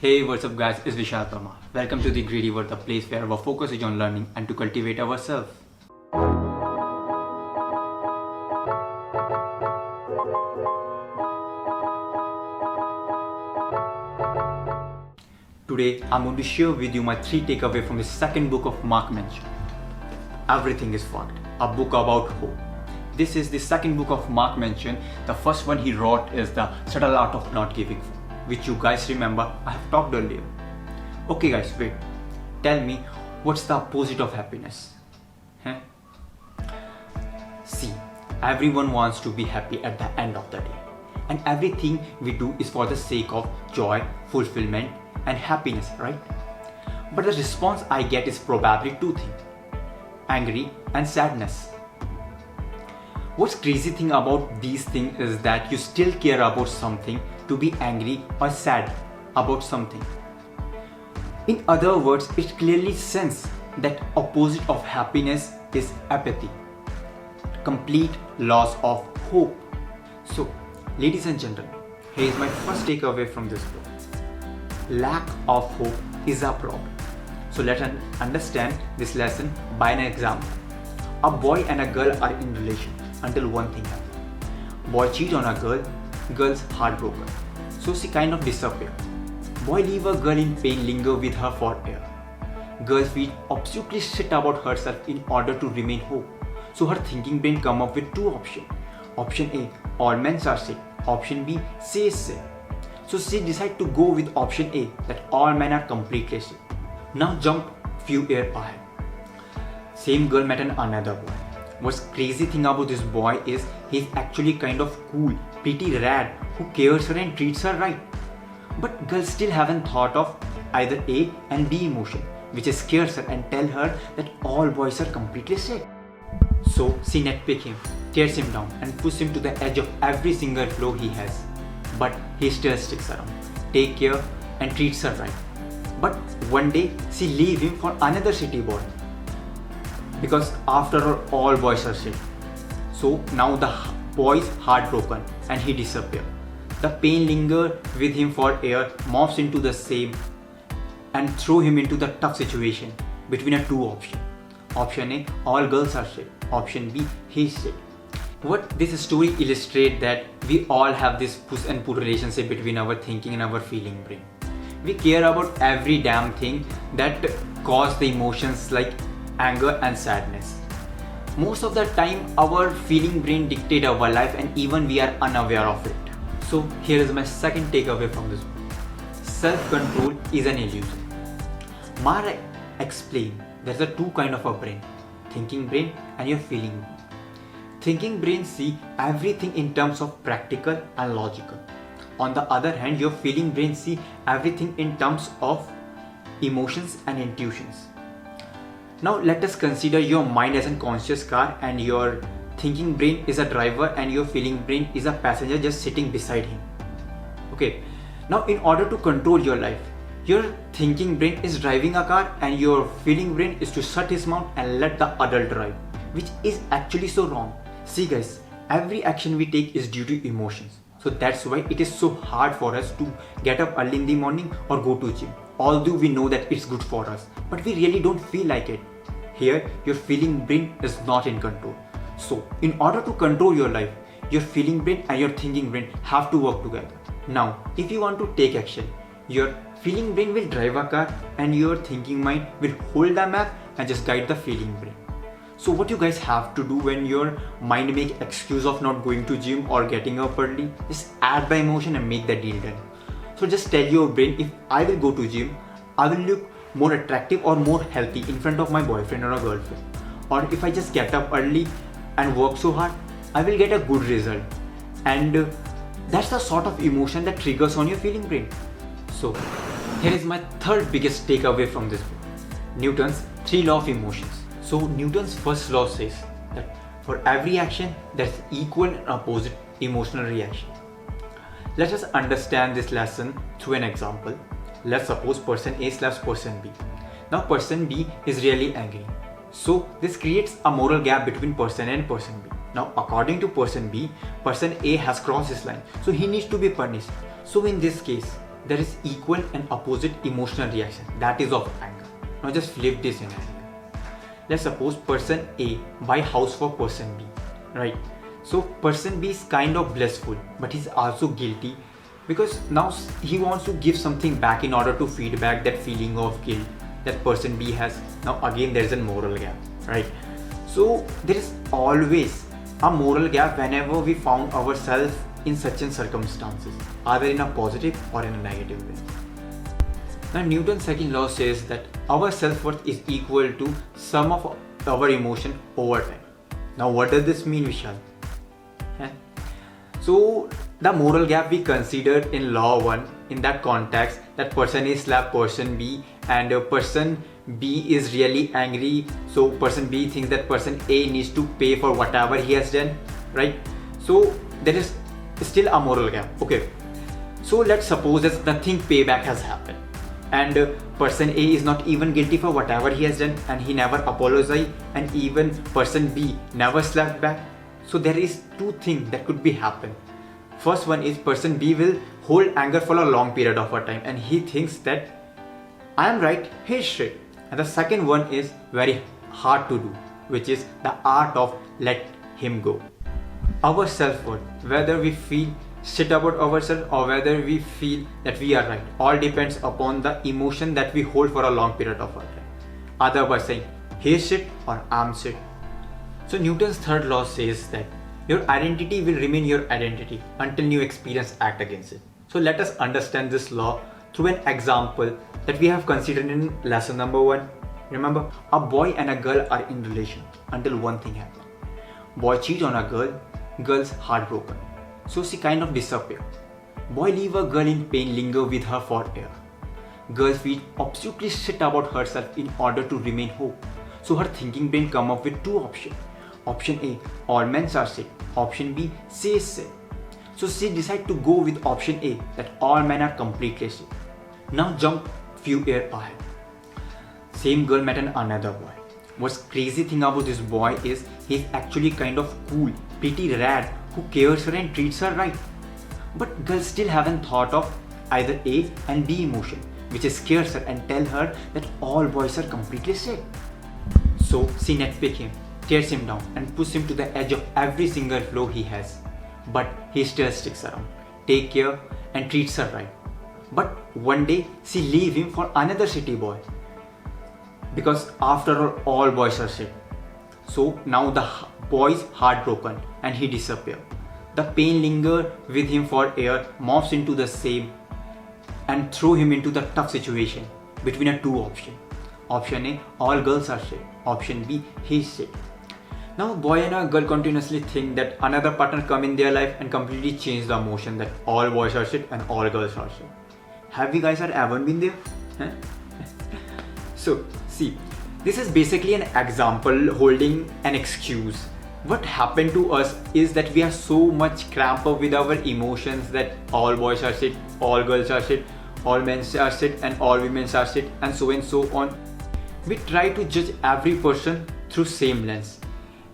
Hey, what's up guys, it's Vishal Parmar. Welcome to the Greedy World, the place where our focus is on learning and to cultivate ourselves. Today, I'm going to share with you my 3 takeaways from the second book of Mark Manson. Everything is Fucked, a book about hope. This is the second book of Mark Manson. The first one he wrote is The Subtle Art of Not Giving Fuck, which you guys remember I have talked earlier. Okay guys, wait. Tell me, what's the opposite of happiness? See, everyone wants to be happy at the end of the day. And everything we do is for the sake of joy, fulfillment, and happiness, right? But the response I get is probably 2 things: angry and sadness. What's crazy thing about these things is that you still care about something to be angry or sad about something. In other words, it clearly sense that opposite of happiness is apathy, complete loss of hope. So, ladies and gentlemen, here is my first takeaway from this book. Lack of hope is a problem. So let's understand this lesson by an example. A boy and a girl are in relation until one thing happens. Boy cheat on a girl, girl's heartbroken. So she kind of disappears. Boy leave a girl in pain, linger with her for a year. Girl feels absolutely shit about herself in order to remain hope. So her thinking brain come up with 2 options. Option A, all men are sick. Option B, she is sick. So she decide to go with option A, that all men are completely sick. Now jump few years ahead. Same girl met another boy. What's crazy thing about this boy is he's actually kind of cool, pretty rad, who cares her and treats her right. But girls still haven't thought of either A and B emotion, which scares her and tell her that all boys are completely sick. So she nitpicks him, tears him down and pushes him to the edge of every single flaw he has. But he still sticks around, take care and treats her right. But one day she leaves him for another city boy. Because after all boys are sick. So now the boy is heartbroken and he disappears. The pain lingers with him for a year, morphs into the same and throw him into the tough situation between a 2 options. Option A, all girls are sick. Option B, he's sick. What this story illustrates that we all have this push and pull relationship between our thinking and our feeling brain. We care about every damn thing that cause the emotions like anger and sadness. Most of the time our feeling brain dictates our life and even we are unaware of it. So here is my second takeaway from this book. Self-control is an illusion. Mara explained there's a 2 kind of a brain, thinking brain and your feeling brain. Thinking brain see everything in terms of practical and logical. On the other hand, your feeling brain see everything in terms of emotions and intuitions. Now let us consider your mind as a conscious car and your thinking brain is a driver and your feeling brain is a passenger just sitting beside him. Okay, now in order to control your life, your thinking brain is driving a car and your feeling brain is to shut his mouth and let the adult drive, which is actually so wrong. See guys, every action we take is due to emotions. So that's why it is so hard for us to get up early in the morning or go to gym. Although we know that it's good for us, but we really don't feel like it. Here, your feeling brain is not in control. So in order to control your life, your feeling brain and your thinking brain have to work together. Now, if you want to take action, your feeling brain will drive a car and your thinking mind will hold the map and just guide the feeling brain. So what you guys have to do when your mind make excuse of not going to gym or getting up early, just add the emotion and make the deal done. So just tell your brain, if I will go to gym, I will look more attractive or more healthy in front of my boyfriend or a girlfriend. Or if I just get up early and work so hard, I will get a good result. And that's the sort of emotion that triggers on your feeling brain. So here is my third biggest takeaway from this book. Newton's 3 laws of emotions. So Newton's first law says that for every action there's equal and opposite emotional reaction. Let us understand this lesson through an example. Let's suppose person A slaps person B. Now person B is really angry. So this creates a moral gap between person A and person B. Now according to person B, person A has crossed his line. So he needs to be punished. So in this case, there is equal and opposite emotional reaction, that is of anger. Now just flip this scenario. Let's suppose person A buy house for person B, right? So person B is kind of blissful, but he's also guilty because now he wants to give something back in order to feed back that feeling of guilt that person B has. Now again there is a moral gap, right? So there is always a moral gap whenever we found ourselves in such circumstances, either in a positive or in a negative way. Now Newton's second law says that our self-worth is equal to sum of our emotion over time. Now what does this mean, Vishal? So the moral gap we considered in law 1, in that context, that person A slap person B and person B is really angry, so person B thinks that person A needs to pay for whatever he has done, right? So there is still a moral gap. Okay, so let's suppose that nothing payback has happened and person A is not even guilty for whatever he has done and he never apologized, and even person B never slapped back. So there is two things that could be happen. First one is person B will hold anger for a long period of time and he thinks that I am right, he is straight. And the second one is very hard to do, which is the art of let him go. Our self-worth, whether we feel shit about ourselves or whether we feel that we are right, all depends upon the emotion that we hold for a long period of our time. Either by saying he is shit or I'm shit. So Newton's third law says that your identity will remain your identity until new experience act against it. So let us understand this law through an example that we have considered in lesson number 1. Remember, a boy and a girl are in relation until one thing happens. Boy cheats on a girl, girl's heartbroken. So she kind of disappears. Boy leave a girl in pain, linger with her for a year. Girl feels absolutely shit about herself in order to remain hope. So her thinking brain come up with two options. Option A, all men are sick. Option B, she is sick. So she decides to go with option A, that all men are completely sick. Now jump few years ahead. Same girl met another boy. What's crazy thing about this boy is he's actually kind of cool, pretty rad, who cares her and treats her right. But girls still haven't thought of either A and B emotion, which scares her and tell her that all boys are completely sick. So she nitpicks him, tears him down and pushes him to the edge of every single flaw he has. But he still sticks around, takes care and treats her right. But one day she leaves him for another city boy. Because after all boys are sick. So now the boy is heartbroken and he disappears. The pain lingers with him for a year, morphs into the same and throw him into the tough situation between a two options. Option A, all girls are sick. Option B, he's sick. Now boy and a girl continuously think that another partner come in their life and completely change the emotion that all boys are shit and all girls are shit. Have you guys ever been there? So see, this is basically an example holding an excuse. What happened to us is that we are so much cramped up with our emotions that all boys are shit, all girls are shit, all men are shit and all women are shit and so on. We try to judge every person through same lens.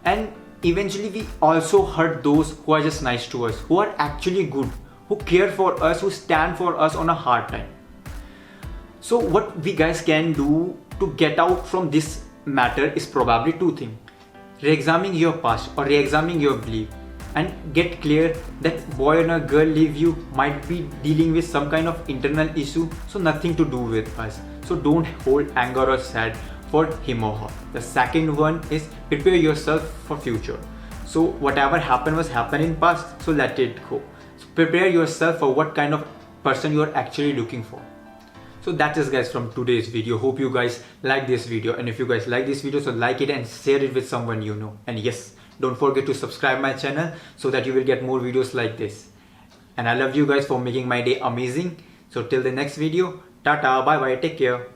And eventually we also hurt those who are just nice to us, who are actually good, who care for us, who stand for us on a hard time. So what we guys can do to get out from this matter is probably two things. Re-examine your past or re-examine your belief and get clear that boy and a girl leave you might be dealing with some kind of internal issue, so nothing to do with us. So don't hold anger or sad for him or her. The second one is prepare yourself for future. So whatever happened was happened in past, so let it go. So prepare yourself for what kind of person you are actually looking for. So that is guys from today's video. Hope you guys like this video, and if you guys like this video, so like it and share it with someone you know. And yes, don't forget to subscribe my channel so that you will get more videos like this. And I love you guys for making my day amazing. So till the next video, tata, bye bye, take care.